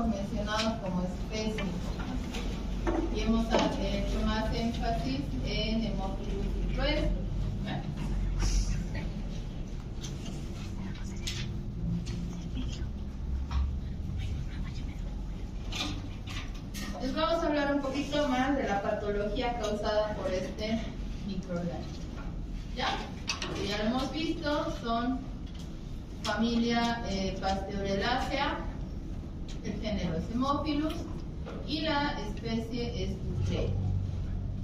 mencionado como especie y hemos hecho más énfasis en Haemophilus silvestre. Les vamos a hablar un poquito más de la patología causada por este microorganismo. ¿Ya? Como ya lo hemos visto, son familia Pasteurelacea, el género es Haemophilus y la especie es Buchrei.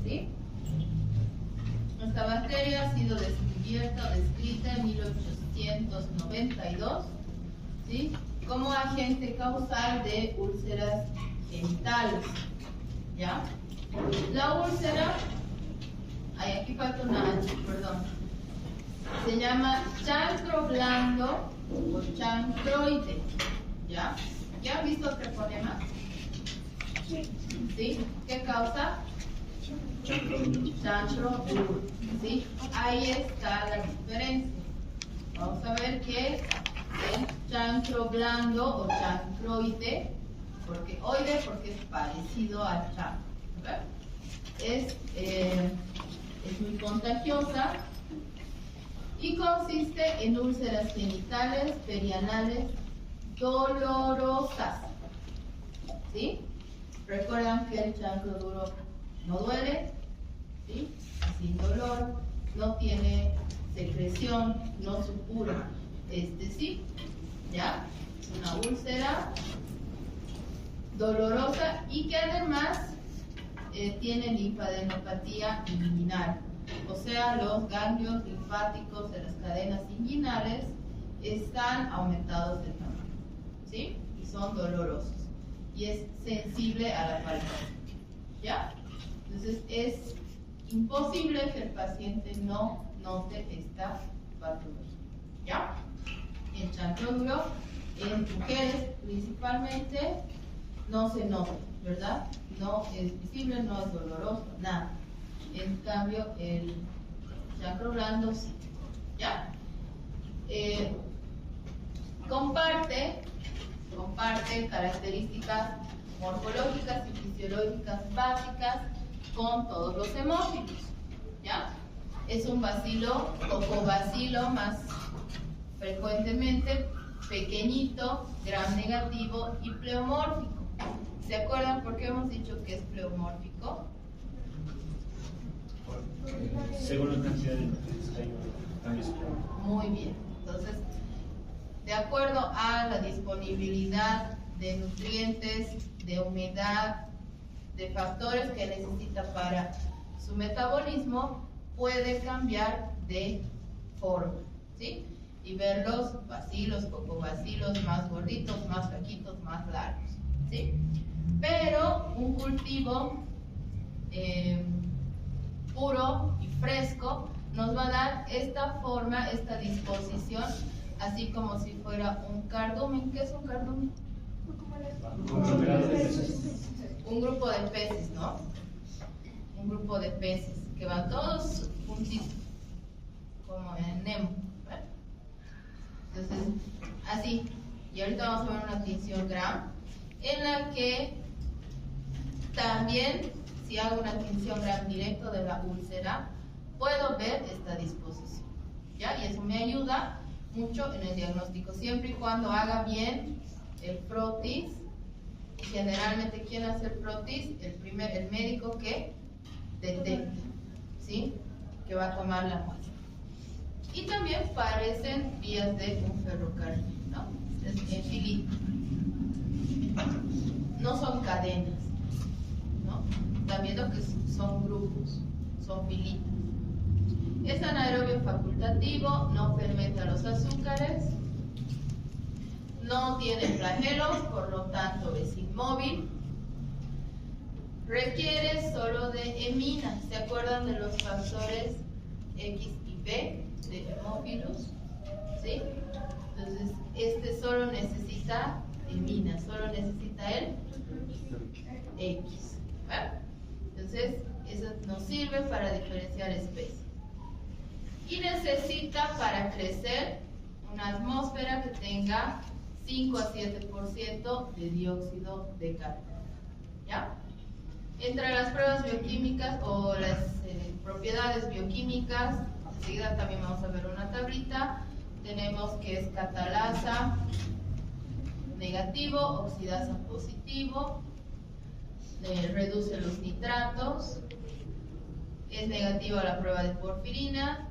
¿Sí? Esta bacteria ha sido descubierta o descrita en 1892, ¿sí? Como agente causal de úlceras genitales. ¿Ya? La úlcera, aquí falta una H, perdón. Se llama chancro blando o chancroide. ¿Ya? ¿Ya han visto este fonema? ¿Sí? ¿Qué causa? Chancro duro. ¿Sí? Ahí está la diferencia. Vamos a ver que el chancro blando o chancroide, porque es parecido al chancro. Es muy contagiosa y consiste en úlceras genitales, perianales, dolorosas. ¿Sí? Recuerdan que el chancro duro no duele, ¿sí? Sin dolor, no tiene secreción, no supura. Sí, ¿ya? Una úlcera dolorosa y que además tiene linfadenopatía inguinal. O sea, los ganglios linfáticos de las cadenas inguinales están aumentados de tamaño, ¿sí? Y son dolorosos. Y es sensible a la palpación, ¿ya? Entonces es imposible que el paciente no note esta patología, ¿ya? El chancro duro en mujeres principalmente no se nota, ¿verdad? No es visible, no es doloroso, nada. En cambio, el chancro blando sí, ¿ya? Comparte características morfológicas y fisiológicas básicas con todos los hemófilos, ¿ya? Es un bacilo, cocobacilo más frecuentemente, pequeñito, gram negativo y pleomórfico. ¿Se acuerdan por qué hemos dicho que es pleomórfico? Según la cantidad de cambios. Muy bien. Entonces, de acuerdo a la disponibilidad de nutrientes, de humedad, de factores que necesita para su metabolismo, puede cambiar de forma, ¿sí? Y ver los bacilos, cocobacilos más gorditos, más flaquitos, más largos, ¿sí? Pero un cultivo puro y fresco nos va a dar esta forma, esta disposición, así como si fuera un cardumen. ¿Qué es un cardumen? Un grupo de peces, ¿no? Un grupo de peces que van todos juntitos, como en Nemo. ¿Vale? Entonces, así. Y ahorita vamos a ver una tinción Gram, en la que también, si hago una tinción Gram directo de la úlcera, puedo ver esta disposición, ¿ya? Y eso me ayuda mucho en el diagnóstico, siempre y cuando haga bien el frotis. Generalmente, ¿quién hace el frotis? El médico que detecta, ¿sí? Que va a tomar la muestra. Y también parecen vías de un ferrocarril, ¿no? Es en filito. No son cadenas, ¿no? También lo que son grupos, son filitos. Es anaerobio facultativo, no fermenta los azúcares, no tiene flagelos, por lo tanto es inmóvil. Requiere solo de hemina. ¿Se acuerdan de los factores X y B de Haemophilus? ¿Sí? Entonces, este solo necesita hemina, solo necesita el X. ¿Vale? Entonces, eso nos sirve para diferenciar especies. Y necesita para crecer una atmósfera que tenga 5 a 7% de dióxido de carbono. ¿Ya? Entre las pruebas bioquímicas o las propiedades bioquímicas, enseguida también vamos a ver una tablita, tenemos que es catalasa negativo, oxidasa positivo, reduce los nitratos, es negativa a la prueba de porfirina,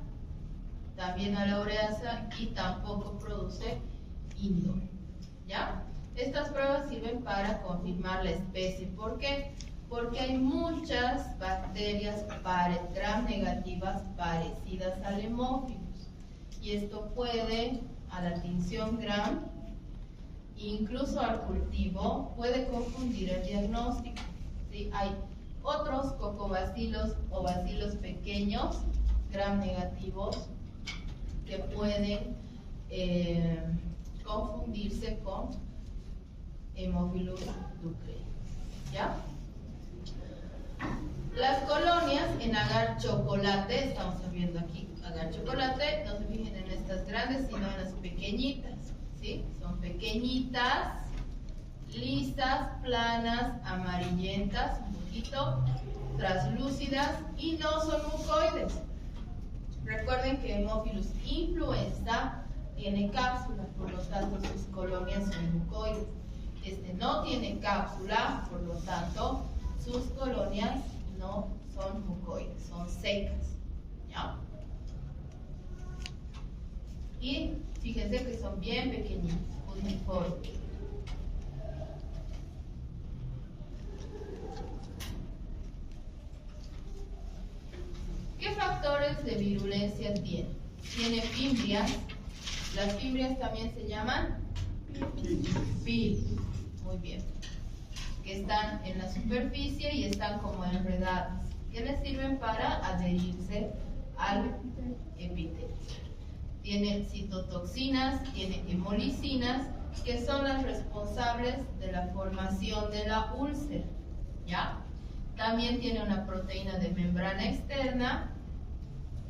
también a la ureasa y tampoco produce indol. ¿Ya? Estas pruebas sirven para confirmar la especie. ¿Por qué? Porque hay muchas bacterias gram negativas parecidas al hemófilos. Y esto puede, a la tinción gram, incluso al cultivo, puede confundir el diagnóstico. ¿Sí? Hay otros cocobacilos o bacilos pequeños, gram negativos, que pueden confundirse con Haemophilus ducreyi. ¿Ya? Las colonias en agar chocolate, estamos viendo aquí agar chocolate, no se fijen en estas grandes, sino en las pequeñitas. ¿Sí? Son pequeñitas, lisas, planas, amarillentas, un poquito translúcidas y no son mucoides. Recuerden que Haemophilus influenza tiene cápsula, por lo tanto sus colonias son mucoides. Este no tiene cápsula, por lo tanto sus colonias no son mucoides, son secas. ¿Ya? Y fíjense que son bien pequeñitas, uniformes. ¿Qué factores de virulencia tiene? Tiene fimbrias. Las fimbrias también se llaman pil. Muy bien. Que están en la superficie y están como enredadas. Que les sirven para adherirse al epitelio. Tiene citotoxinas, tiene hemolicinas, que son las responsables de la formación de la úlcera. ¿Ya? También tiene una proteína de membrana externa,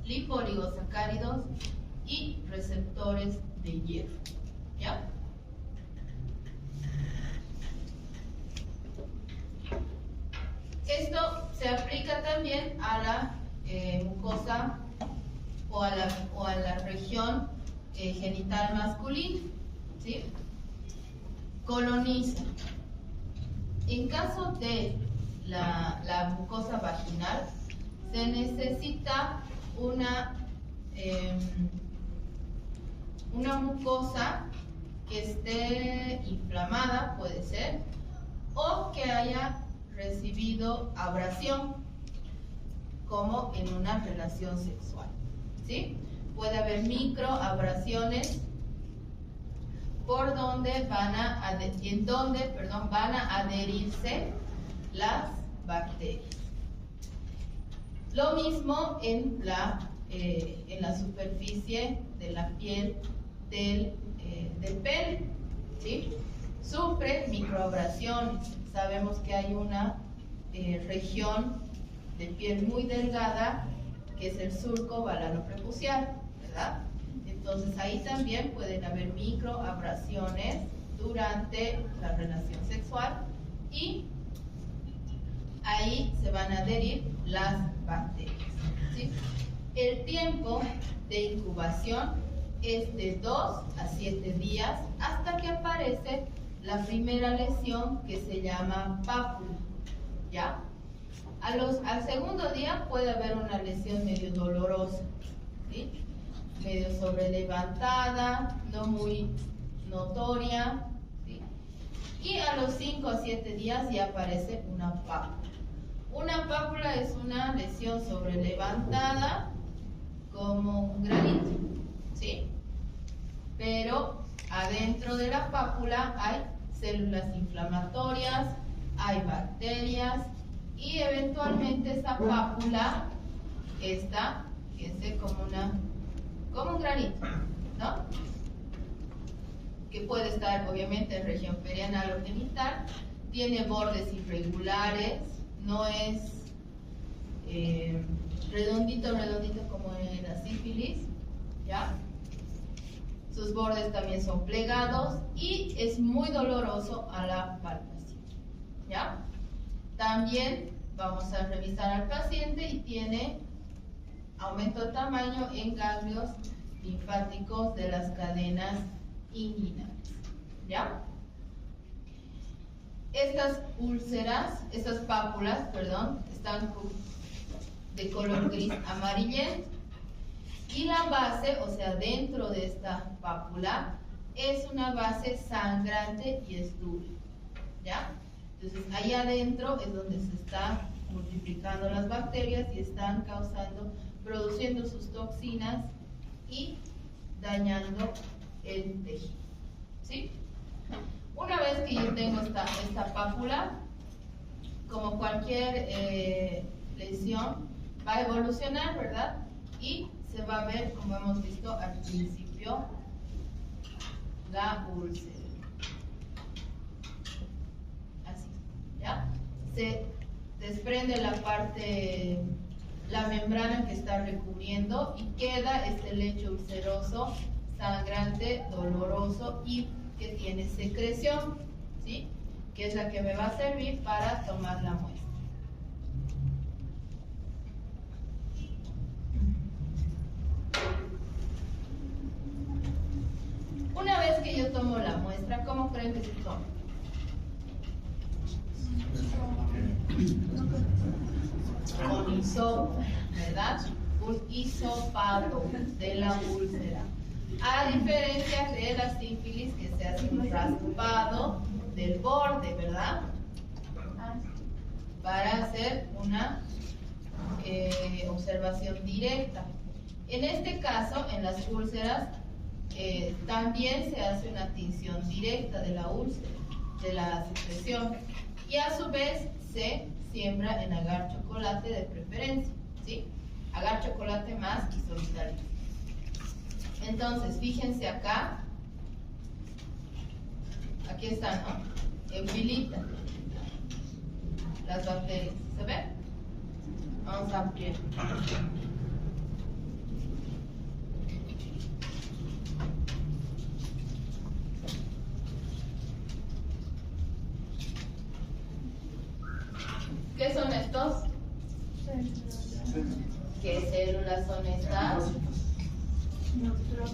lipoligosacáridos y receptores de hierro. ¿Ya? Esto se aplica también a la mucosa o a la región genital masculina. ¿Sí? Coloniza. En caso de la mucosa vaginal, se necesita una mucosa que esté inflamada, puede ser, o que haya recibido abrasión, como en una relación sexual. ¿Sí? Puede haber microabrasiones por donde van a adherirse las bacterias. Lo mismo en la superficie de la piel del pene. ¿Sí? Sufre microabrasiones. Sabemos que hay una región de piel muy delgada que es el surco balanoprepucial, ¿verdad? Entonces ahí también pueden haber microabrasiones durante la relación sexual y ahí se van a adherir las bacterias. ¿Sí? El tiempo de incubación es de 2 a 7 días hasta que aparece la primera lesión que se llama pápula. ¿Ya? Al segundo día puede haber una lesión medio dolorosa, ¿sí? Medio sobrelevantada, no muy notoria, ¿sí? Y a los 5 a 7 días ya aparece una pápula. Una pápula es una lesión sobrelevantada como un granito, ¿sí? Pero adentro de la pápula hay células inflamatorias, hay bacterias y eventualmente esa pápula está, fíjense, como un granito, ¿no? Que puede estar obviamente en región perianal o genital, tiene bordes irregulares, no es redondito como en la sífilis, ¿ya? sus bordes también son plegados y es muy doloroso a la palpación, ¿ya? También vamos a revisar al paciente y tiene aumento de tamaño en ganglios linfáticos de las cadenas inguinales, ¿ya? Estas úlceras, estas pápulas, perdón, están de color gris amarillento y la base, o sea, dentro de esta pápula, es una base sangrante y es dura, ¿ya? Entonces, ahí adentro es donde se están multiplicando las bacterias y están produciendo sus toxinas y dañando el tejido, ¿sí? Una vez que yo tengo esta pápula, como cualquier lesión, va a evolucionar, ¿verdad? Y se va a ver, como hemos visto al principio, la úlcera. Así, ¿ya? Se desprende la membrana que está recubriendo y queda este lecho ulceroso, sangrante, doloroso y que tiene secreción, ¿sí? Que es la que me va a servir para tomar la muestra. Una vez que yo tomo la muestra, ¿cómo creen que se toma? Con hisopo, ¿verdad? Un hisopado de la úlcera. A diferencia de la sífilis, que se hace un raspado del borde, ¿verdad? Para hacer una observación directa. En este caso, en las úlceras, también se hace una tinción directa de la úlcera, de la secreción, y a su vez se siembra en agar chocolate de preferencia, ¿sí? Agar chocolate más isolisario. Entonces, fíjense acá, aquí están, ¿no? En filita, las bacterias, ¿se ven? Vamos a ampliar. ¿Qué son estos? ¿Qué células son estas? Neutrófilos.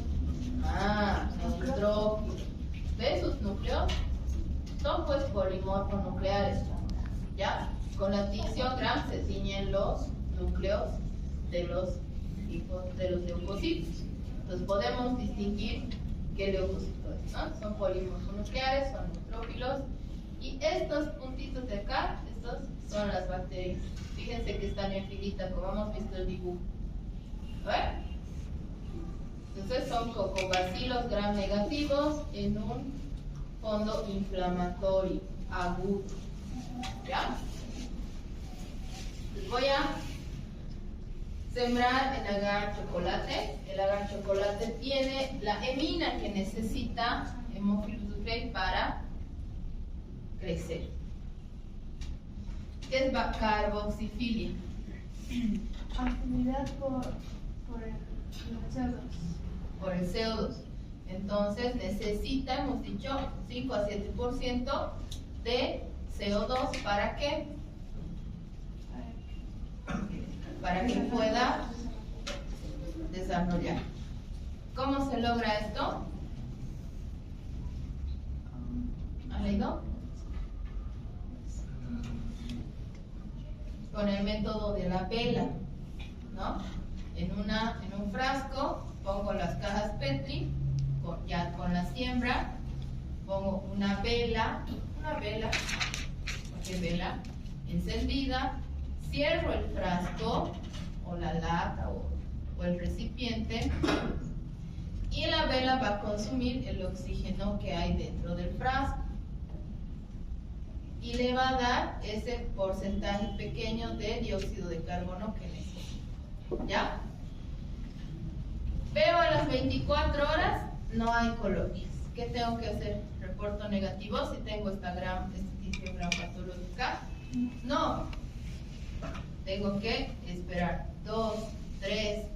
¿Ves sus núcleos? Son pues polimorfonucleares, ¿ya? Con la tinción Gram se ciñen los núcleos de los leucocitos. Entonces podemos distinguir qué leucocitos, ¿no? Son polimorfonucleares, son neutrófilos. Y estos puntitos de acá, estos son las bacterias. Fíjense que están en filita, como hemos visto el dibujo. ¿Ven? Entonces son cocobacilos gram negativos en un fondo inflamatorio agudo. ¿Ya? Voy a sembrar el agar chocolate. El agar chocolate tiene la hemina que necesita Haemophilus ducreyi para crecer. ¿Qué es carboxifilia? Afinidad por el CO2. Por el CO2. Entonces necesita, hemos dicho, 5 a 7% de CO2. ¿Para qué? Para que pueda desarrollar. ¿Cómo se logra esto? ¿Han leído? Con el método de la vela, ¿no? En un frasco pongo las cajas Petri, ya con la siembra, pongo una vela encendida, cierro el frasco o la lata o el recipiente y la vela va a consumir el oxígeno que hay dentro del frasco y le va a dar ese porcentaje pequeño de dióxido de carbono que necesita. ¿Ya? Veo a las 24 horas, no hay colonias. ¿Qué tengo que hacer? ¿Reporto negativo si tengo esta tinción gram patológica? No. Tengo que esperar 2, 3,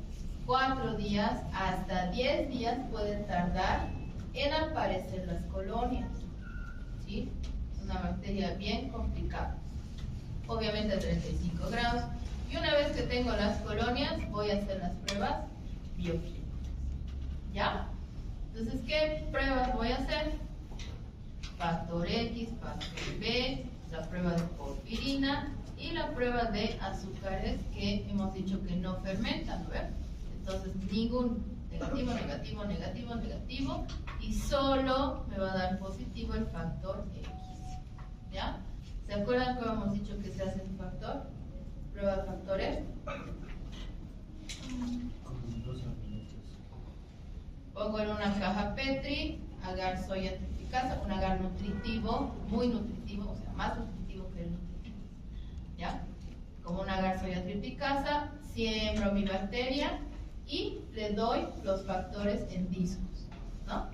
4 días hasta 10 días pueden tardar en aparecer las colonias. ¿Sí? Es una bacteria bien complicada. Obviamente a 35 grados. Y una vez que tengo las colonias, voy a hacer las pruebas bioquímicas. ¿Ya? Entonces, ¿qué pruebas voy a hacer? Factor X, factor B, la prueba de porfirina y la prueba de azúcares que hemos dicho que no fermentan, ¿verdad? Entonces, ningún negativo, negativo, negativo, negativo, y solo me va a dar positivo el factor X. ¿Ya? ¿Se acuerdan cómo hemos dicho que se hace un factor? Prueba de factores. Pongo en una caja Petri agar soya triticasa, un agar nutritivo, muy nutritivo, o sea, más nutritivo que el nutritivo. ¿Ya? Como un agar soya triticasa, siembro mi bacteria y le doy los factores en discos, ¿no?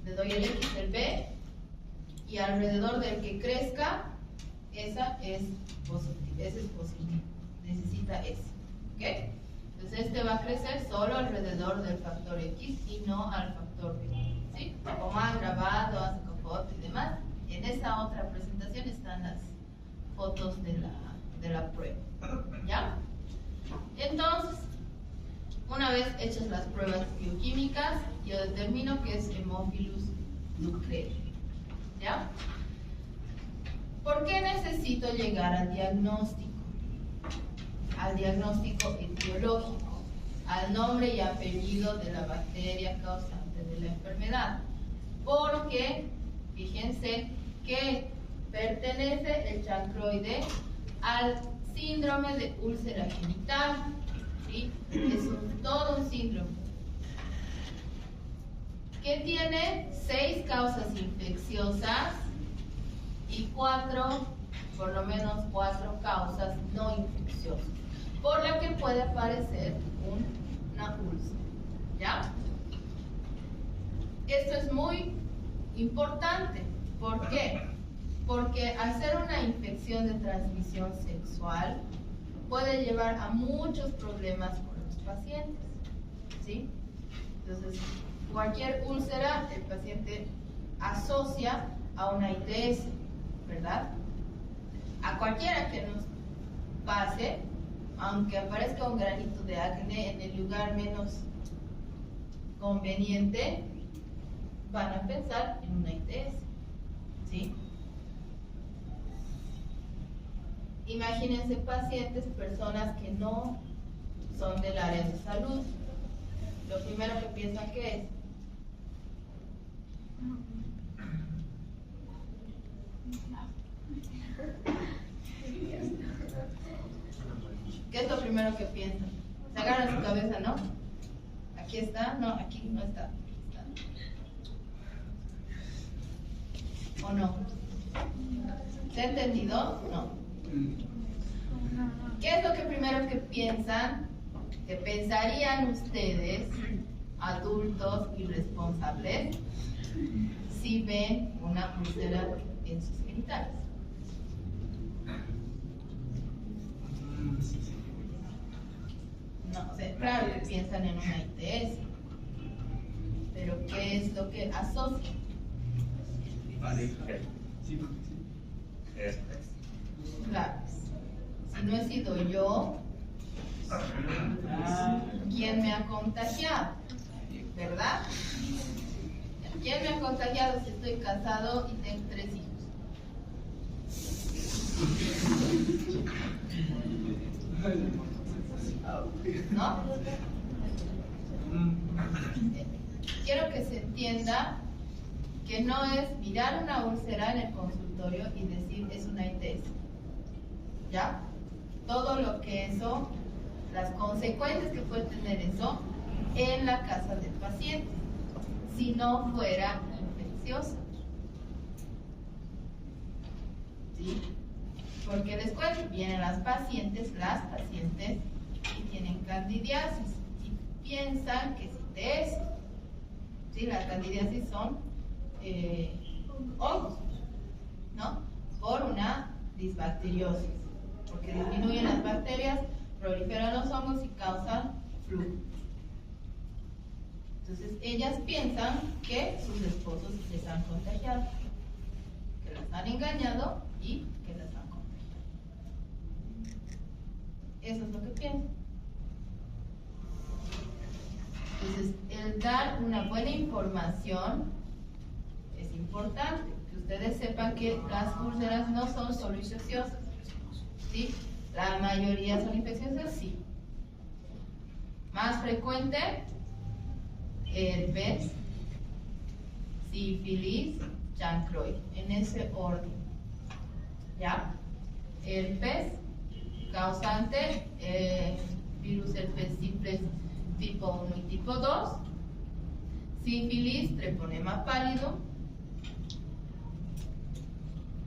Le doy el X, el B, y alrededor del que crezca, ese es positivo, necesita ese, ¿ok? Entonces este va a crecer solo alrededor del factor X y no al factor B, ¿sí? Como han grabado, hacen con fotos y demás, en esa otra presentación están las fotos de la prueba, ¿ya? Entonces, una vez hechas las pruebas bioquímicas, yo determino que es Haemophilus ducreyi, ¿ya? ¿Por qué necesito llegar al diagnóstico? Al diagnóstico etiológico, al nombre y apellido de la bacteria causante de la enfermedad. Porque, fíjense que pertenece el chancroide al síndrome de úlcera genital, ¿sí? Es todo un síndrome que tiene 6 causas infecciosas y por lo menos 4 causas no infecciosas, por la que puede aparecer una úlcera, ¿ya? Esto es muy importante. ¿Por qué? Porque al ser una infección de transmisión sexual, puede llevar a muchos problemas con los pacientes, ¿sí? Entonces, cualquier úlcera, el paciente asocia a una ITS, ¿verdad? A cualquiera que nos pase, aunque aparezca un granito de acné en el lugar menos conveniente, van a pensar en una ITS, ¿sí? Imagínense pacientes, personas que no son del área de salud. Lo primero que piensan que es ¿qué es lo primero que piensan? Se agarran su cabeza, ¿no? Aquí está, no, aquí no está, aquí está. ¿O no? ¿Se ha entendido? No. ¿Qué es lo que primero que piensan? Que pensarían ustedes, adultos irresponsables, si ven una úlcera en sus genitales. No, o sea, claro que piensan en una ITS, pero ¿qué es lo que asocian? Claro, si no he sido yo, ¿quién me ha contagiado? ¿Verdad? ¿Quién me ha contagiado si estoy casado y tengo 3 hijos? ¿No? Quiero que se entienda que no es mirar una úlcera en el consultorio y decir es una ITS. ¿Ya? Todo lo que eso, las consecuencias que puede tener eso en la casa del paciente, si no fuera infecciosa. ¿Sí? Porque les cuento, vienen las pacientes y tienen candidiasis y piensan que es ITS. ¿Sí? Las candidiasis son hongos, ¿no? Por una disbacteriosis, porque disminuyen las bacterias, proliferan los hongos y causan flu. Entonces ellas piensan que sus esposos les han contagiado, que las han engañado y que las han contagiado. Eso es lo que piensan. Entonces, el dar una buena información es importante. Que ustedes sepan que las úlceras no son solo infecciosas, ¿sí? La mayoría son infecciosas, sí. Más frecuente, herpes, sífilis, chancroid, en ese orden. ¿Ya? Herpes, causante, virus herpes simplex tipo 1 y tipo 2. Sífilis, treponema pálido.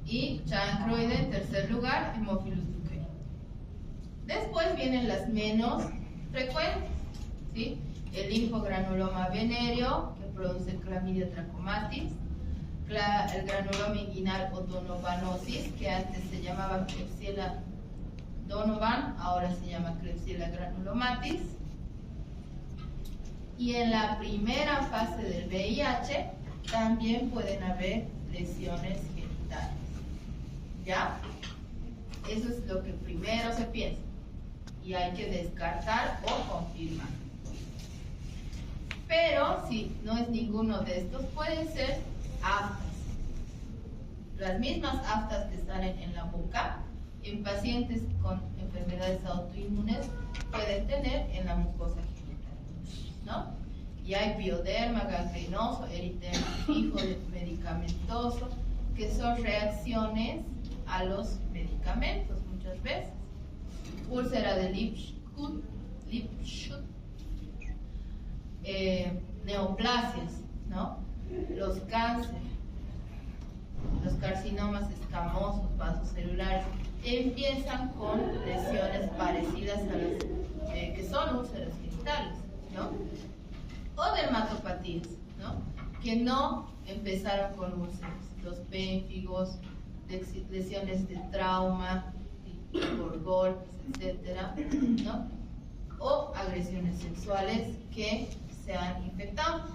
Y chancroide en tercer lugar, Haemophilus ducreyi. Después vienen las menos frecuentes, ¿sí? El linfogranuloma venéreo, que produce Chlamydia trachomatis, el granuloma inguinal o donovanosis, que antes se llamaba Klebsiella donovan, ahora se llama Klebsiella granulomatis. Y en la primera fase del VIH también pueden haber lesiones genitales. ¿Ya? Eso es lo que primero se piensa. Y hay que descartar o confirmar. Pero si no es ninguno de estos, pueden ser aftas. Las mismas aftas que salen en la boca, en pacientes con enfermedades autoinmunes, pueden tener en la mucosa genital, ¿no? Y hay pioderma gangrenoso, eritema fijo medicamentoso, que son reacciones a los medicamentos muchas veces. Úlcera de Lipschutz, neoplasias, ¿no? Los cánceres, los carcinomas escamosos, vasocelulares, empiezan con lesiones parecidas a las que son úlceras genitales, ¿no? O dermatopatías, ¿no? Que no empezaron con úlceras, los pénfigos, lesiones de trauma, por golpes, etcétera, ¿no? O agresiones sexuales que se han infectado,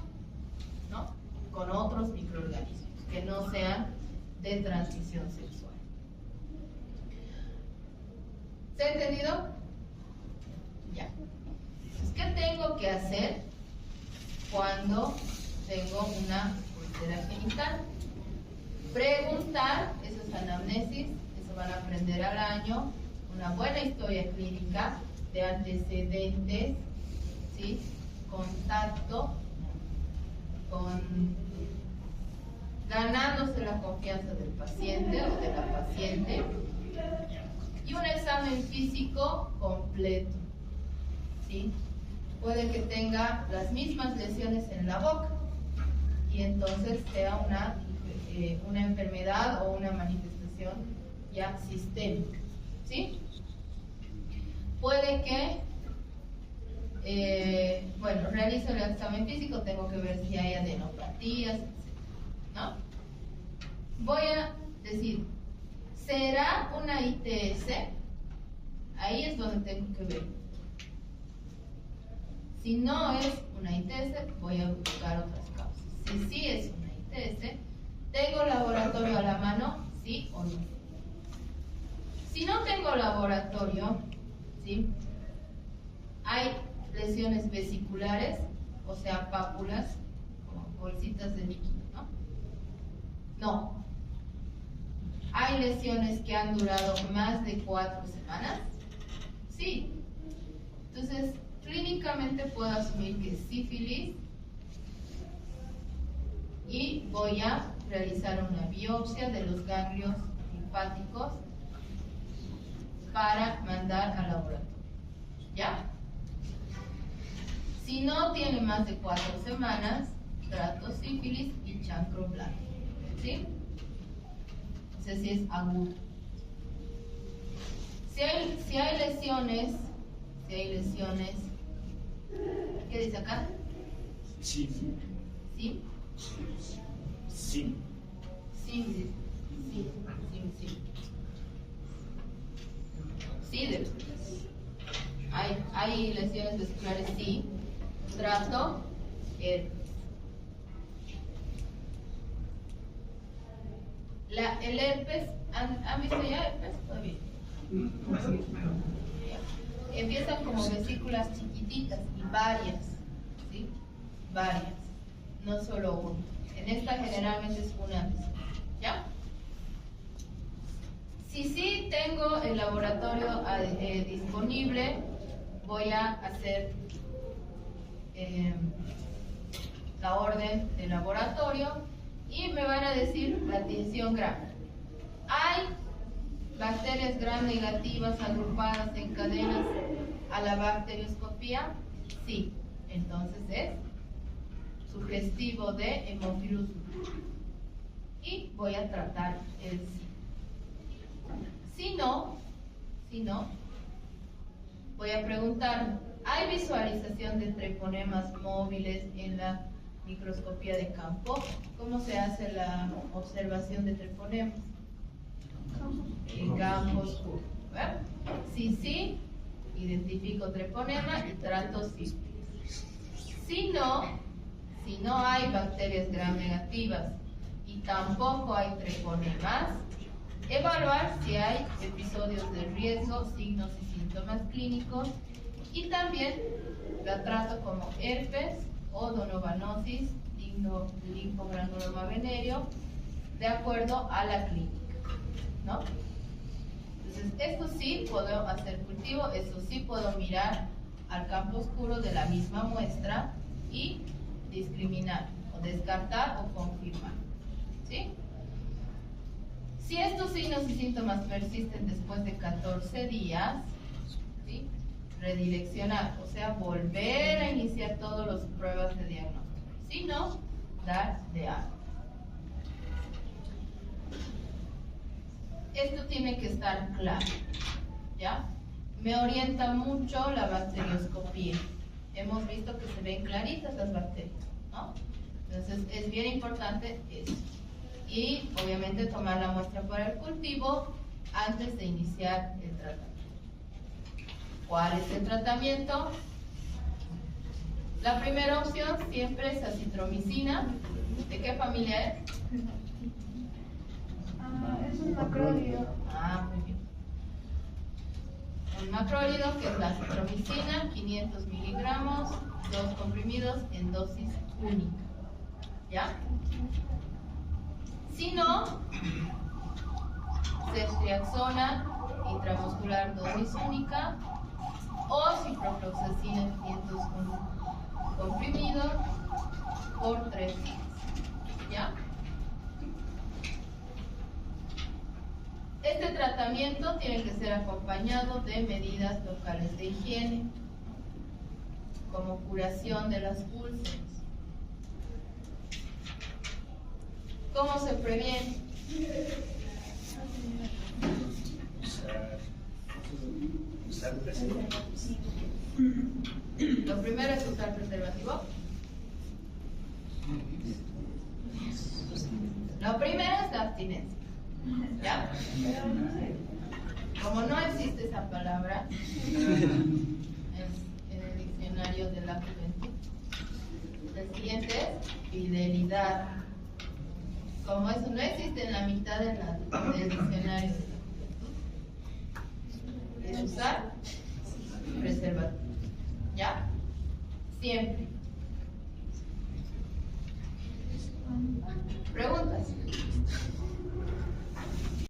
¿no? Con otros microorganismos que no sean de transmisión sexual. ¿Se ha entendido? Ya. Entonces, ¿qué tengo que hacer cuando tengo una úlcera genital? Preguntar, eso es anamnesis, eso van a aprender al año, una buena historia clínica de antecedentes, ¿sí? Contacto, ganándose la confianza del paciente o de la paciente, y un examen físico completo, ¿sí? Puede que tenga las mismas lesiones en la boca y entonces sea una enfermedad o una manifestación ya sistémica, ¿sí? Puede que, realizo el examen físico, tengo que ver si hay adenopatías, etc., ¿no? Voy a decir, ¿será una ITS? Ahí es donde tengo que ver. Si no es una ITS, voy a buscar otras causas. Si sí es una ITS, ¿tengo laboratorio a la mano? ¿Sí o no? Si no tengo laboratorio, ¿sí? Hay lesiones vesiculares, o sea, pápulas, como bolsitas de líquido, ¿no? No. ¿Hay lesiones que han durado más de 4 semanas? Sí. Entonces, clínicamente puedo asumir que es sífilis y voy a realizar una biopsia de los ganglios linfáticos para mandar al laboratorio. ¿Ya? Si no tiene más de 4 semanas, trato sífilis y chancro blanco. ¿Sí? Entonces, si es agudo. Si hay lesiones, ¿qué dice acá? Sí. ¿Sí? Sí. Sí. Sí, de hay hay lesiones vesiculares, sí. Trato herpes. El herpes, ¿han visto ya herpes? Todavía. Empiezan como vesículas chiquititas y varias, ¿sí? Varias, no solo una. En esta generalmente es una, ¿ya? Si sí tengo el laboratorio disponible, voy a hacer la orden de laboratorio y me van a decir la tinción gram. ¿Hay bacterias gram negativas agrupadas en cadenas a la bacterioscopía? Sí, entonces es sugestivo de Haemophilus. Y voy a tratar el sí. Si no, voy a preguntar, ¿hay visualización de treponemas móviles en la microscopía de campo? ¿Cómo se hace la observación de treponemas? En campo oscuro. Si sí, identifico treponema y trato sífilis. Si no hay bacterias gram negativas y tampoco hay treponemas, evaluar si hay episodios de riesgo, signos y síntomas clínicos, y también la trato como herpes o donovanosis, linfogranuloma venéreo, de acuerdo a la clínica, ¿no? Entonces, esto sí puedo hacer cultivo, esto sí puedo mirar al campo oscuro de la misma muestra y discriminar, o descartar o confirmar, ¿sí? Si estos signos y síntomas persisten después de 14 días, ¿sí? Redireccionar, o sea, volver a iniciar todas las pruebas de diagnóstico. Si no, dar de alta. Esto tiene que estar claro, ¿ya? Me orienta mucho la bacterioscopía. Hemos visto que se ven claritas las bacterias, ¿no? Entonces, es bien importante eso. Y obviamente tomar la muestra para el cultivo antes de iniciar el tratamiento. ¿Cuál es el tratamiento? La primera opción siempre es acitromicina. ¿De qué familia es? Es un macrólido. Muy bien. Un macrólido que es la acitromicina, 500 miligramos, 2 comprimidos en dosis única. ¿Ya? Si no, ceftriaxona intramuscular dosis única o ciprofloxacina 500 comprimidos por 3 días. ¿Ya? Este tratamiento tiene que ser acompañado de medidas locales de higiene, como curación de las úlceras. ¿Cómo se previene? Usar preservativo. Lo primero es usar preservativo. Lo primero es la abstinencia. ¿Ya? Como no existe esa palabra en el diccionario de la juventud, el siguiente es fidelidad. Como eso no existe en la mitad del diccionario, es usar preservativo. ¿Ya? Siempre. ¿Preguntas?